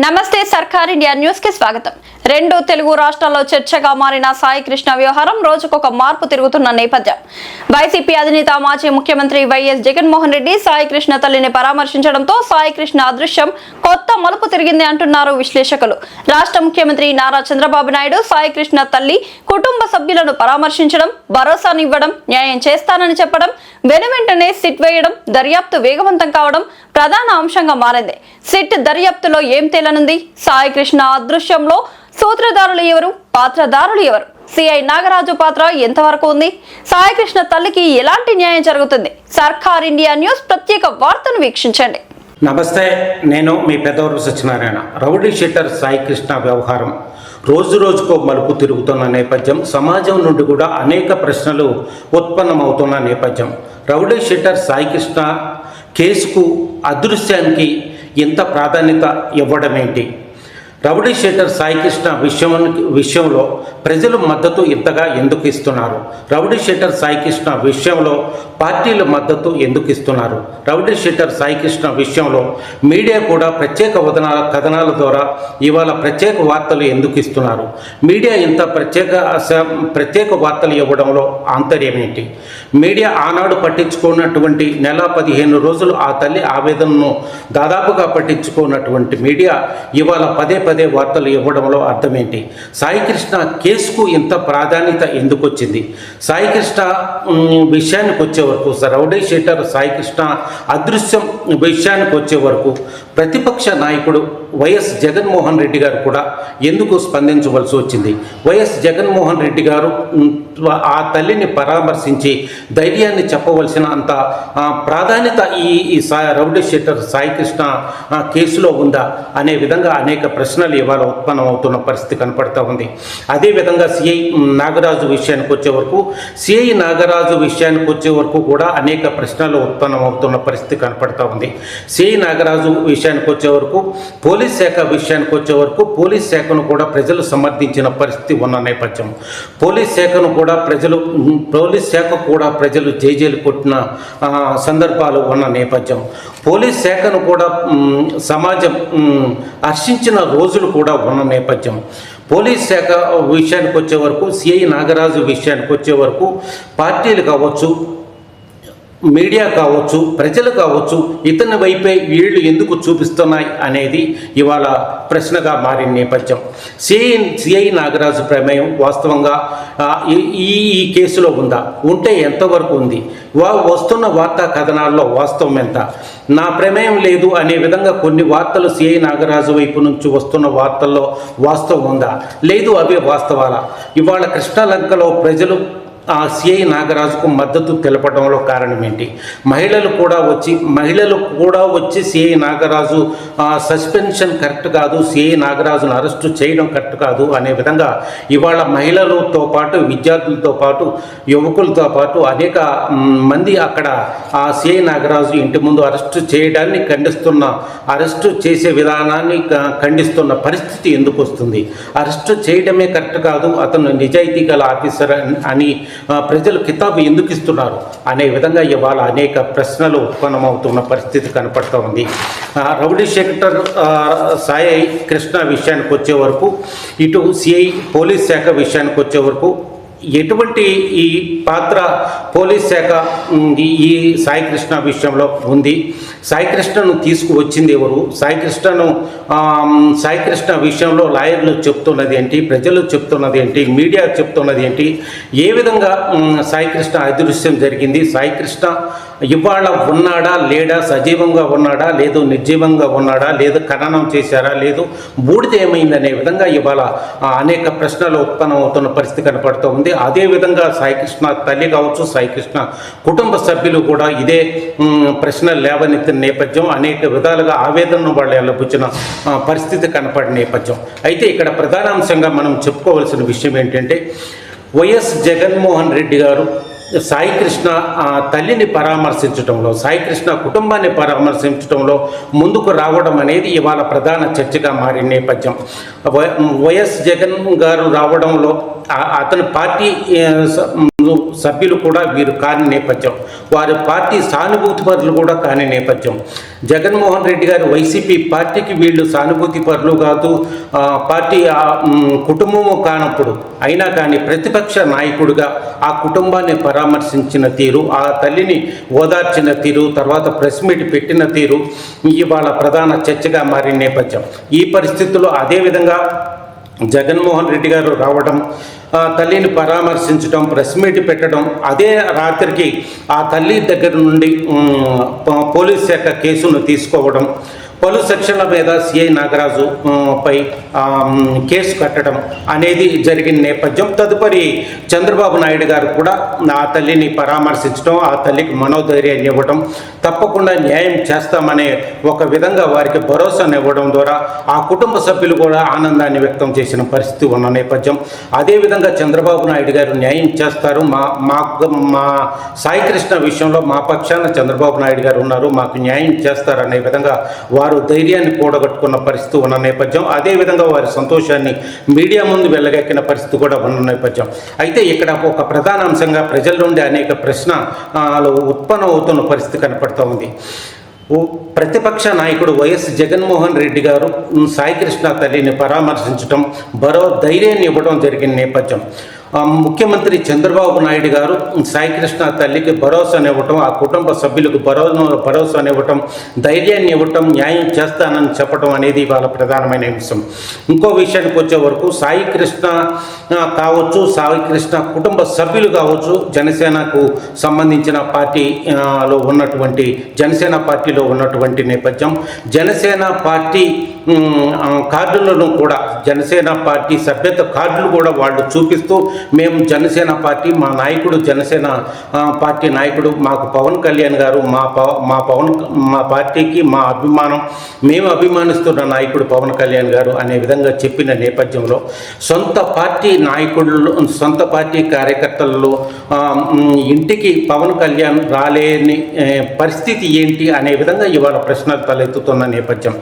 నమస్తే సర్కార్ India news కి స్వాగతం. రెండు తెలుగు రాష్ట్రాల్లో చర్చగా మారిన సాయి కృష్ణ వ్యవహారం రోజుకొక మార్పు తిరుగుతున్న నేపథ్యం. వైసీపీ అధినేత మాజీ ముఖ్యమంత్రి వైఎస్ జగన్మోహన్ రెడ్డి సాయి కృష్ణ తల్లిని పరామర్శించడంతో సాయి కృష్ణ అదృశ్యం కొత్త మలుపు తిరిగింది అంటున్నారు విశ్లేషకులు. రాష్ట్ర ముఖ్యమంత్రి నారా చంద్రబాబు నాయుడు సాయి కృష్ణ తల్లి కుటుంబ సభ్యులను పరామర్శించడం, భరోసానివ్వడం, న్యాయం చేస్తానని చెప్పడం, వెనువెంటనే సిట్ వేయడం, దర్యాప్తు వేగవంతం కావడం ప్రధాన అంశంగా మారింది. సిట్ దర్యాప్తులో ఏం తేలనుంది? సాయి కృష్ణ అదృశ్యంలో సూత్రధారులు ఎవరు, పాత్రధారులు ఎవరు? సిఐ నాగరాజు పాత్ర ఎంతవరకు ఉంది? సాయి కృష్ణ తల్లికి ఎలాంటి న్యాయం జరుగుతుంది? సర్కార్ ఇండియా న్యూస్ ప్రత్యేక వార్తను వీక్షించండి. నమస్తే, నేను మీ పెద్దవరు సత్యనారాయణ. రౌడీ షీటర్ సాయి కృష్ణ వ్యవహారం రోజు రోజుకో మలుపు తిరుగుతున్న నేపథ్యం, సమాజం నుండి కూడా అనేక ప్రశ్నలు ఉత్పన్నమవుతున్న నేపథ్యం. రౌడీ షీటర్ సాయి కృష్ణ కేసుకు అదృశ్యానికి ఎంత ప్రాధాన్యత ఇవ్వడం ఏంటి? రౌడీ షీటర్ సాయి కృష్ణ విషయంలో ప్రజలు మద్దతు ఇంతగా ఎందుకు ఇస్తున్నారు? రౌడీ షీటర్ సాయి కృష్ణ విషయంలో పార్టీల మద్దతు ఎందుకు ఇస్తున్నారు? రౌడీ షీటర్ సాయి కృష్ణ విషయంలో మీడియా కూడా ప్రత్యేక కథనాల ద్వారా ఇవాళ ప్రత్యేక వార్తలు ఎందుకు ఇస్తున్నారు? మీడియా ఇంత ప్రత్యేక వార్తలు ఇవ్వడంలో ఆంతర్యం ఏంటి? మీడియా ఆనాడు పట్టించుకున్నటువంటి నెల 15 రోజులు ఆ తల్లి ఆవేదనను దాదాపుగా పట్టించుకున్నటువంటి మీడియా ఇవాళ పదే వార్తలు ఇవ్వడంలో అర్థమేంటి? సాయి కృష్ణ కేసుకు ఇంత ప్రాధాన్యత ఎందుకు వచ్చింది? సాయి కృష్ణ విషయానికి వచ్చే వరకు, రౌడీ షీటర్ సాయి కృష్ణ అదృశ్యం విషయానికి వచ్చే వరకు ప్రతిపక్ష నాయకుడు వైఎస్ జగన్మోహన్ రెడ్డి గారు కూడా ఎందుకు స్పందించవలసి వచ్చింది? వైఎస్ జగన్మోహన్ రెడ్డి గారు ఆ తల్లిని పరామర్శించి ధైర్యాన్ని చెప్పవలసిన అంత ప్రాధాన్యత ఈ రౌడీ షీటర్ సాయి కృష్ణ కేసులో ఉందా అనే విధంగా అనేక ప్రశ్నలు ఇవాళ ఉత్పన్నమవుతున్న పరిస్థితి కనపడతా ఉంది. అదేవిధంగా సిఐ నాగరాజు విషయానికి వచ్చే వరకు కూడా అనేక ప్రశ్నలు ఉత్పన్నమవుతున్న పరిస్థితి కనపడతా ఉంది. సిఐ నాగరాజు విషయానికి వచ్చే వరకు, పోలీస్ శాఖ విషయానికి వచ్చే వరకు పోలీస్ శాఖను కూడా ప్రజలు సమర్థించిన పరిస్థితి ఉన్న నేపథ్యం. పోలీస్ శాఖ కూడా ప్రజలు జైజేలు కొట్టిన సందర్భాలు ఉన్న నేపథ్యం. పోలీస్ శాఖను కూడా సమాజం హర్షించిన రోజులు కూడా ఉన్న నేపథ్యం. పోలీస్ శాఖ విషయానికి వచ్చే వరకు, సిఐ నాగరాజు విషయానికి వచ్చే వరకు పార్టీలు కావచ్చు, మీడియా కావచ్చు, ప్రజలు కావచ్చు, ఇతని వైపే వీళ్ళు ఎందుకు చూపిస్తున్నాయి అనేది ఇవాళ ప్రశ్నగా మారిన నేపథ్యం. సిఐ నాగరాజు ప్రమేయం వాస్తవంగా ఈ కేసులో ఉందా? ఉంటే ఎంతవరకు ఉంది? వస్తున్న వార్తా కథనాల్లో వాస్తవం ఎంత? నా ప్రమేయం లేదు అనే విధంగా కొన్ని వార్తలు సిఐ నాగరాజు వైపు నుంచి వస్తున్న వార్తల్లో వాస్తవం ఉందా? లేదు, అవే వాస్తవాలా? ఇవాళ కృష్ణలంకలో ప్రజలు సిఐ నాగరాజుకు మద్దతు తెలపడంలో కారణం ఏంటి? మహిళలు కూడా వచ్చి సిఐ నాగరాజు సస్పెన్షన్ కరెక్ట్ కాదు, సిఐ నాగరాజును అరెస్టు చేయడం కరెక్ట్ కాదు అనే విధంగా ఇవాళ మహిళలతో పాటు, విద్యార్థులతో పాటు, యువకులతో పాటు అనేక మంది అక్కడ సిఐ నాగరాజు ఇంటి ముందు అరెస్టు చేసే విధానాన్ని ఖండిస్తున్న పరిస్థితి ఎందుకు వస్తుంది? అరెస్టు చేయడమే కరెక్ట్ కాదు, అతను నిజాయితీ గల ఆఫీసర్ అని ప్రజలు కితాబు ఎందుకు ఇస్తున్నారు అనే విధంగా ఇవాళ అనేక ప్రశ్నలు ఉత్పన్నమవుతున్న పరిస్థితి కనపడుతూ ఉంది. రౌడీ షీటర్ సాయి కృష్ణ విషయానికి వచ్చే వరకు, ఇటు సిఐ పోలీస్ శాఖ విషయానికి వచ్చే వరకు ఎటువంటి ఈ పాత్ర పోలీస్ శాఖ ఈ సాయి కృష్ణ విషయంలో ఉంది? సాయి కృష్ణను తీసుకువచ్చింది ఎవరు? సాయి కృష్ణ విషయంలో లాయర్లు చెప్తున్నది ఏంటి? ప్రజలు చెప్తున్నది ఏంటి? మీడియా చెప్తున్నది ఏంటి? ఏ విధంగా సాయి కృష్ణ అదృశ్యం జరిగింది? సాయి కృష్ణ ఇవాళ ఉన్నాడా లేడా? సజీవంగా ఉన్నాడా లేదు? నిర్జీవంగా ఉన్నాడా లేదు? ఖననం చేశారా లేదు? బూడిద ఏమైందనే విధంగా ఇవాళ అనేక ప్రశ్నలు ఉత్పన్నమవుతున్న పరిస్థితి కనపడుతూ ఉంది. అదేవిధంగా సాయి కృష్ణ తల్లి కావచ్చు, సాయి కృష్ణ కుటుంబ సభ్యులు కూడా ఇదే ప్రశ్నలు లేవనెత్తిన నేపథ్యం, అనేక విధాలుగా ఆవేదనను వాళ్ళు ఎల్లబుచ్చిన పరిస్థితి కనపడిన నేపథ్యం. అయితే ఇక్కడ ప్రధాన అంశంగా మనం చెప్పుకోవాల్సిన విషయం ఏంటంటే, వైఎస్ జగన్మోహన్ రెడ్డి గారు సాయి కృష్ణ తల్లిని పరామర్శించడంలో, సాయి కృష్ణ కుటుంబాన్ని పరామర్శించడంలో ముందుకు రావడం అనేది ఇవాళ ప్రధాన చర్చగా మారిన నేపథ్యం. వైఎస్ జగన్ గారు రావడంలో అతని పార్టీ సభ్యులు కూడా వీరు కాని నేపథ్యం, వారి పార్టీ సానుభూతి పరులు కూడా కాని నేపథ్యం. జగన్మోహన్ రెడ్డి గారు వైసీపీ పార్టీకి వీళ్ళు సానుభూతి పరులు కాదు, పార్టీ కుటుంబము కానప్పుడు అయినా కానీ ప్రతిపక్ష నాయకుడిగా ఆ కుటుంబాన్ని పరామర్శించిన తీరు, ఆ తల్లిని ఓదార్చిన తీరు, తర్వాత ప్రెస్ మీట్ పెట్టిన తీరు ఇవాళ ప్రధాన చర్చగా మారిన నేపథ్యం. ఈ పరిస్థితుల్లో అదేవిధంగా జగన్మోహన్ రెడ్డి గారు రావడం, తల్లిని పరామర్శించడం, ప్రెస్ మీట్ పెట్టడం, అదే రాత్రికి ఆ తల్లి దగ్గర నుండి పోలీస్ శాఖ కేసును తీసుకోవడం, పలు సెక్షన్ల మీద సిఐ నాగరాజు పై కేసు కట్టడం అనేది జరిగిన నేపథ్యం. తదుపరి చంద్రబాబు నాయుడు గారు కూడా ఆ తల్లిని పరామర్శించడం, ఆ తల్లికి మనోధైర్యాన్ని ఇవ్వడం, తప్పకుండా న్యాయం చేస్తామనే ఒక విధంగా వారికి భరోసాను ఇవ్వడం ద్వారా ఆ కుటుంబ సభ్యులు కూడా ఆనందాన్ని వ్యక్తం చేసిన పరిస్థితి ఉన్న నేపథ్యం. అదేవిధంగా చంద్రబాబు నాయుడు గారు న్యాయం చేస్తారు, మా సాయి కృష్ణ విషయంలో మా పక్షాన చంద్రబాబు నాయుడు గారు ఉన్నారు, మాకు న్యాయం చేస్తారనే విధంగా వారు ధైర్యాన్ని కూడగట్టుకున్న పరిస్థితి ఉన్న నేపథ్యం. అదేవిధంగా వారి సంతోషాన్ని మీడియా ముందు వెళ్ళగక్కిన పరిస్థితి కూడా ఉన్న నేపథ్యం. అయితే ఇక్కడ ఒక ప్రధాన అంశంగా ప్రజల నుండి అనేక ప్రశ్నలు ఉత్పన్నం అవుతున్న పరిస్థితి కనపడుతూ ఉంది. ప్రతిపక్ష నాయకుడు వైఎస్ జగన్మోహన్ రెడ్డి గారు సాయి కృష్ణ తల్లిని పరామర్శించడం, ధైర్యాన్ని ఇవ్వడం జరిగిన నేపథ్యం. ముఖ్యమంత్రి చంద్రబాబు నాయుడు గారు సాయి కృష్ణ తల్లికి భరోసానివ్వటం, ఆ కుటుంబ సభ్యులకు భరోసానివ్వటం, ధైర్యాన్ని ఇవ్వటం, న్యాయం చేస్తానని చెప్పడం అనేది వాళ్ళ ప్రధానమైన అంశం. ఇంకో విషయానికి వచ్చే వరకు సాయి కృష్ణ కావచ్చు, సాయి కృష్ణ కుటుంబ సభ్యులు కావచ్చు, జనసేనకు సంబంధించిన పార్టీలో ఉన్నటువంటి నేపథ్యం. జనసేన పార్టీ కార్డులను కూడా, జనసేన పార్టీ సభ్యత కార్డులు కూడా వాళ్ళు చూపిస్తూ, మేము జనసేన పార్టీ, మా నాయకుడు జనసేన పార్టీ నాయకుడు, మాకు పవన్ కళ్యాణ్ గారు, మా పార్టీకి మా అభిమానం, మేము అభిమానిస్తున్న నాయకుడు పవన్ కళ్యాణ్ గారు అనే విధంగా చెప్పిన నేపథ్యంలో సొంత పార్టీ నాయకులు, సొంత పార్టీ కార్యకర్తలలో ఇంటికి పవన్ కళ్యాణ్ రాలేని పరిస్థితి ఏంటి అనే విధంగా ఇవాళ ప్రశ్నలు తలెత్తుతున్న నేపథ్యం.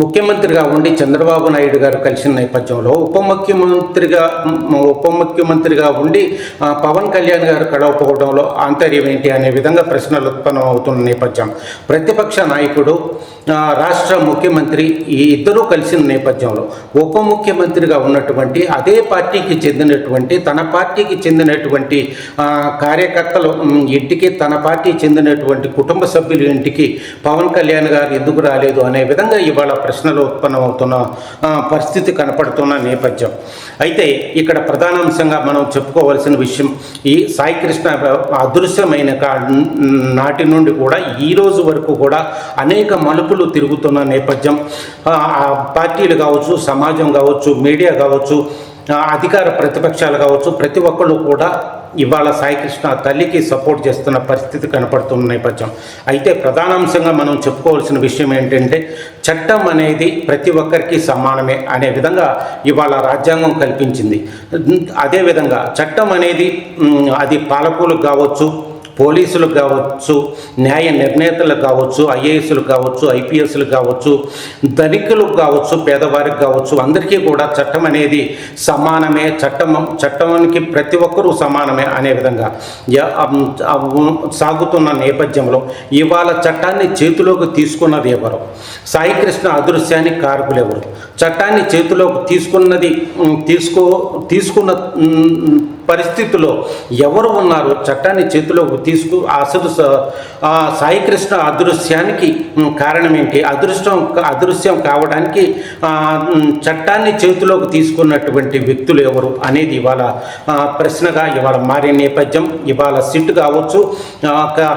ముఖ్యమంత్రిగా ఉండి చంద్రబాబు నాయుడు గారు కలిసిన నేపథ్యంలో ఉప ముఖ్యమంత్రిగా ఉండి పవన్ కళ్యాణ్ గారు కలవకపోవడంలో ఆంతర్యం ఏంటి అనే విధంగా ప్రశ్నలు ఉత్పన్నం అవుతున్న నేపథ్యం. ప్రతిపక్ష నాయకుడు, రాష్ట్ర ముఖ్యమంత్రి ఈ ఇద్దరూ కలిసిన నేపథ్యంలో ఉప ముఖ్యమంత్రిగా ఉన్నటువంటి అదే పార్టీకి చెందినటువంటి, తన పార్టీకి చెందినటువంటి కార్యకర్తలు ఇంటికి, తన పార్టీ చెందినటువంటి కుటుంబ సభ్యుల ఇంటికి పవన్ కళ్యాణ్ గారు ఎందుకు రాలేదు అనే విధంగా ఇవాళ ప్రశ్నలు ఉత్పన్నమవుతున్న పరిస్థితి కనపడుతున్న నేపథ్యం. అయితే ఇక్కడ ప్రధానాంశంగా మనం చెప్పుకోవాల్సిన విషయం, ఈ సాయి కృష్ణ అదృశ్యమైన నాటి నుండి కూడా ఈ రోజు వరకు కూడా అనేక మలుపులు తిరుగుతున్న నేపథ్యం. పార్టీలు కావచ్చు, సమాజం కావచ్చు, మీడియా కావచ్చు, అధికార ప్రతిపక్షాలు కావచ్చు, ప్రతి ఒక్కళ్ళు కూడా ఇవాళ సాయి కృష్ణ తల్లికి సపోర్ట్ చేస్తున్న పరిస్థితి కనపడుతున్న నేపథ్యం. అయితే ప్రధానాంశంగా మనం చెప్పుకోవాల్సిన విషయం ఏంటంటే, చట్టం అనేది ప్రతి ఒక్కరికి సమానమే అనే విధంగా ఇవాళ రాజ్యాంగం కల్పించింది. అదేవిధంగా చట్టం అనేది అది పాలకులకు కావచ్చు, పోలీసులకు కావచ్చు, న్యాయ నిర్ణేతలకు కావచ్చు, ఐఏఎస్లకు కావచ్చు, ఐపీఎస్లకు కావచ్చు, ధనికులకు కావచ్చు, పేదవారికి కావచ్చు, అందరికీ కూడా చట్టం అనేది సమానమే, చట్టానికి ప్రతి ఒక్కరూ సమానమే అనే విధంగా సాగుతున్న నేపథ్యంలో ఇవాళ చట్టాన్ని చేతిలోకి తీసుకున్నది ఎవరు? సాయి కృష్ణ అదృశ్యానికి కారకులు ఎవరు? చట్టాన్ని చేతిలోకి తీసుకున్న పరిస్థితుల్లో ఎవరు ఉన్నారు? చట్టాన్ని చేతిలోకి అసలు సాయి కృష్ణ అదృశ్యానికి కారణం ఏంటి? అదృశ్యం కావడానికి చట్టాన్ని చేతిలోకి తీసుకున్నటువంటి వ్యక్తులు ఎవరు అనేది ఇవాళ ప్రశ్నగా ఇవాళ మారే నేపథ్యం. ఇవాళ సిట్ కావచ్చు,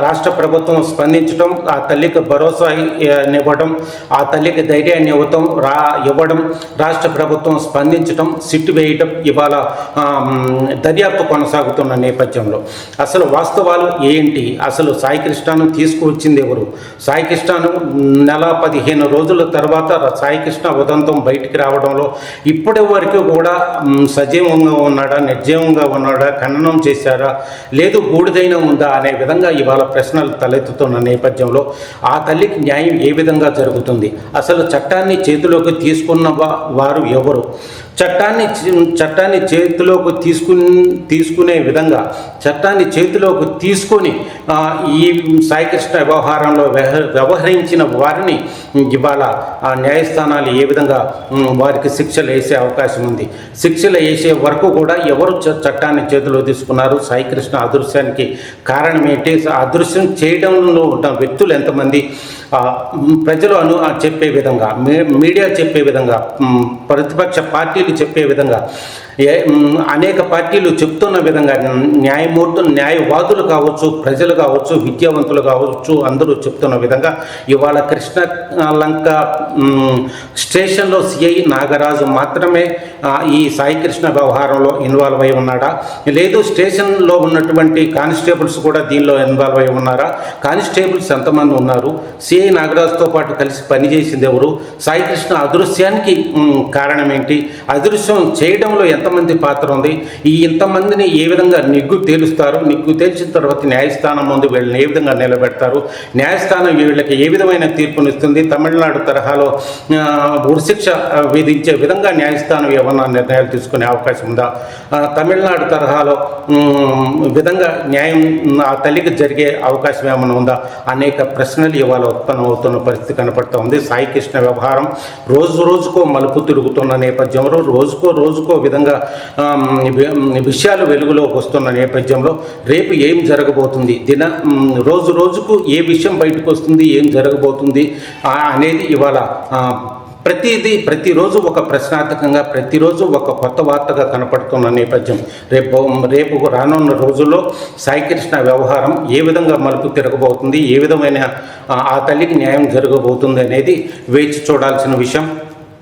రాష్ట్ర ప్రభుత్వం స్పందించడం, ఆ తల్లికి భరోసా ఇవ్వడం, ఆ తల్లికి ధైర్యాన్ని ఇవ్వడం, రాష్ట్ర ప్రభుత్వం స్పందించడం, సిట్ వేయడం ఇవాళ దర్యాప్తు కొనసాగుతున్న నేపథ్యంలో అసలు వాస్తవాలు ఏంటి? అసలు సాయి కృష్ణను తీసుకువచ్చింది ఎవరు? సాయి కృష్ణను నెల 15 రోజుల తర్వాత సాయి కృష్ణ ఉదంతం బయటికి రావడంలో ఇప్పటి వరకు కూడా సజీవంగా ఉన్నాడా, నిర్జీవంగా ఉన్నాడా, ఖననం చేశారా, లేదు బూడిదైనా ఉందా అనే విధంగా ఇవాళ ప్రశ్నలు తలెత్తుతున్న నేపథ్యంలో ఆ తల్లికి న్యాయం ఏ విధంగా జరుగుతుంది? అసలు చట్టాన్ని చేతిలోకి తీసుకున్న వారు ఎవరు? చట్టాన్ని చేతిలోకి తీసుకునే విధంగా చట్టాన్ని చేతిలోకి తీసుకొని ఈ సాయికృష్ణ వ్యవహారంలో వ్యవహరించిన వారిని ఇవాళ న్యాయస్థానాలు ఏ విధంగా వారికి శిక్షలు వేసే అవకాశం ఉంది. శిక్షలు వేసే వరకు కూడా ఎవరు చట్టాన్ని చేతిలో తీసుకున్నారు, సాయికృష్ణ అదృశ్యానికి కారణం ఏంటి, అదృశ్యం చేయడంలో ఉన్న వ్యక్తులు ఎంతమంది, ప్రజలు చెప్పే విధంగా, మీడియా చెప్పే విధంగా, ప్రతిపక్ష పార్టీలు చెప్పే విధంగా, అనేక పార్టీలు చెప్తున్న విధంగా న్యాయవాదులు కావచ్చు, ప్రజలు కావచ్చు, విద్యావంతులు కావచ్చు, అందరూ చెప్తున్న విధంగా ఇవాళ కృష్ణలంక స్టేషన్లో సిఐ నాగరాజు మాత్రమే ఈ సాయికృష్ణ వ్యవహారంలో ఇన్వాల్వ్ అయి ఉన్నాడా, లేదు స్టేషన్లో ఉన్నటువంటి కానిస్టేబుల్స్ కూడా దీనిలో ఇన్వాల్వ్ అయి ఉన్నారా, కానిస్టేబుల్స్ ఎంతమంది ఉన్నారు, సిఐ నాగరాజుతో పాటు కలిసి పనిచేసింది ఎవరు, సాయికృష్ణ అదృశ్యానికి కారణం ఏంటి, అదృశ్యం చేయడంలో ఎంతమంది పాత్ర ఉంది, ఈ ఇంతమందిని ఏ విధంగా నిగ్గు తేలుస్తారు, నిగ్గు తేల్చిన తర్వాత న్యాయస్థానం ముందు వీళ్ళని ఏ విధంగా నిలబెడతారు, న్యాయస్థానం వీళ్ళకి ఏ విధమైన తీర్పునిస్తుంది, తమిళనాడు తరహాలో ఉరిశిక్ష విధించే విధంగా న్యాయస్థానం ఏమన్నా నిర్ణయాలు తీసుకునే అవకాశం ఉందా, తమిళనాడు తరహాలో విధంగా న్యాయం ఆ తల్లికి జరిగే అవకాశం ఏమైనా ఉందా, అనేక ప్రశ్నలు ఇవాళ ఉత్పన్నమవుతున్న పరిస్థితి కనపడుతూ ఉంది. సాయికృష్ణ వ్యవహారం రోజు రోజుకో మలుపు తిరుగుతున్న నేపథ్యంలో, రోజుకో విధంగా విషయాలు వెలుగులోకి వస్తున్న నేపథ్యంలో రేపు ఏం జరగబోతుంది, రోజుకు ఏ విషయం బయటకు వస్తుంది, ఏం జరగబోతుంది అనేది ఇవాళ ప్రతిరోజు ఒక ప్రశ్నార్థకంగా, ప్రతిరోజు ఒక కొత్త వార్తగా కనపడుతున్న నేపథ్యం. రేపు రానున్న రోజుల్లో సాయికృష్ణ వ్యవహారం ఏ విధంగా మలుపు తిరగబోతుంది, ఏ విధమైన ఆ తల్లికి న్యాయం జరగబోతుంది అనేది వేచి చూడాల్సిన విషయం.